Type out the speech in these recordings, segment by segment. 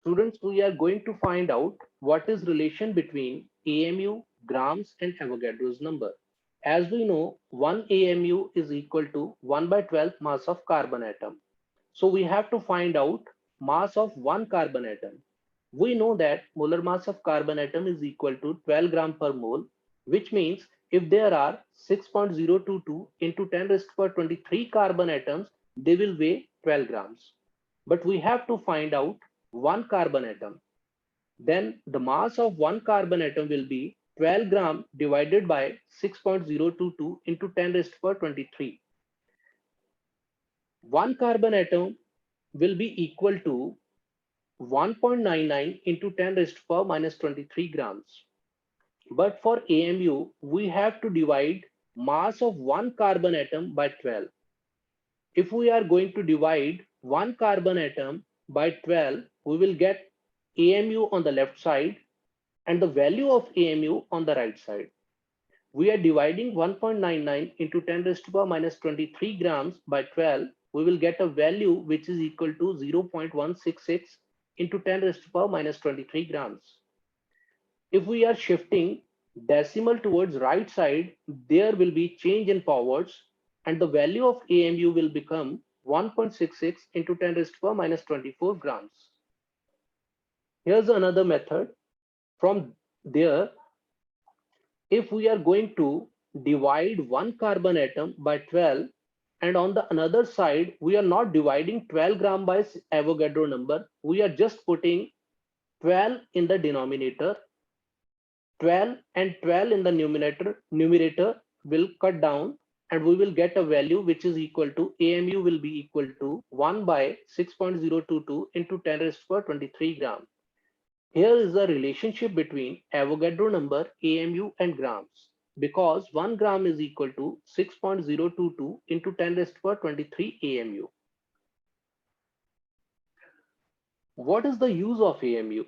Students, we are going to find out what is relation between AMU, grams and Avogadro's number. As we know, 1 AMU is equal to 1 by 12 mass of carbon atom. So we have to find out mass of one carbon atom. We know that molar mass of carbon atom is equal to 12 gram per mole, which means if there are 6.022 into 10 raised to the power 23 carbon atoms, they will weigh 12 grams. But we have to find out one carbon atom. Then the mass of one carbon atom will be 12 gram divided by 6.022 into 10 raised to the power 23. One carbon atom will be equal to 1.99 into 10 raised to the power minus 23 grams. But for AMU, we have to divide mass of one carbon atom by 12. If we are going to divide one carbon atom by 12, we will get AMU on the left side and the value of AMU on the right side. We are dividing 1.99 into 10 raised to the power minus 23 grams by 12. We will get a value which is equal to 0.166 into 10 raised to the power minus 23 grams. If we are shifting decimal towards right side, there will be change in powers and the value of AMU will become 1.66 into 10 raised to the power minus 24 grams. Here's another method. From there, if we are going to divide one carbon atom by 12 and on the another side, we are not dividing 12 gram by Avogadro number. We are just putting 12 in the denominator, 12 and 12 in the numerator will cut down and we will get a value which is equal to AMU will be equal to 1 by 6.022 into 10 raised to the power 23 gram. Here is the relationship between Avogadro number, AMU and grams because 1 gram is equal to 6.022 into 10 raised to the power 23 AMU. What is the use of AMU?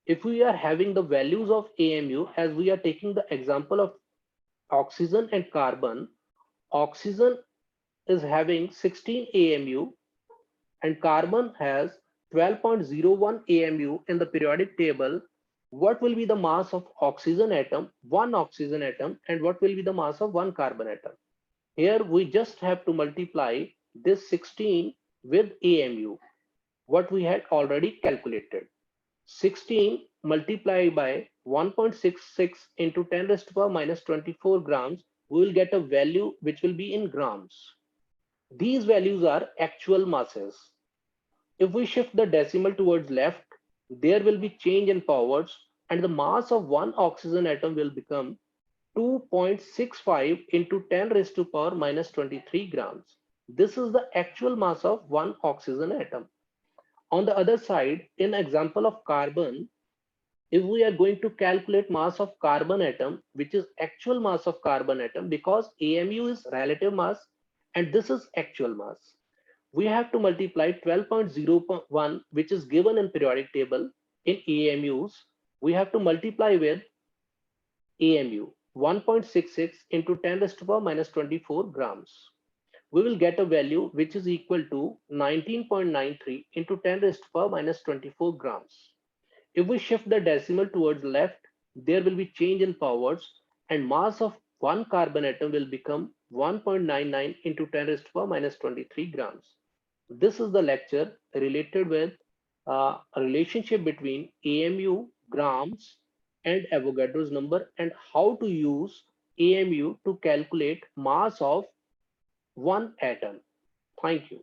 If we are having the values of AMU as we are taking the example of oxygen and carbon, oxygen is having 16 AMU and carbon has 12.01 AMU in the periodic table. What will be the mass of oxygen atom, one oxygen atom, and what will be the mass of one carbon atom? Here we just have to multiply this 16 with AMU, what we had already calculated. 16 multiplied by 1.66 into 10 raised to the power minus 24 grams, we will get a value which will be in grams. These values are actual masses. If we shift the decimal towards left, there will be change in powers and the mass of one oxygen atom will become 2.65 into 10 raised to the power minus 23 grams. This is the actual mass of one oxygen atom. On the other side, in example of carbon, if we are going to calculate mass of carbon atom, which is actual mass of carbon atom, because AMU is relative mass and this is actual mass, we have to multiply 12.01, which is given in periodic table in AMUs. We have to multiply with AMU 1.66 into 10 raised to the power minus 24 grams. We will get a value which is equal to 19.93 into 10 raised to the power minus 24 grams. If we shift the decimal towards left, there will be change in powers and mass of one carbon atom will become 1.99 into 10 raised to the power minus 23 grams. This is the lecture related with a relationship between AMU, grams and Avogadro's number and how to use AMU to calculate mass of one atom. Thank you.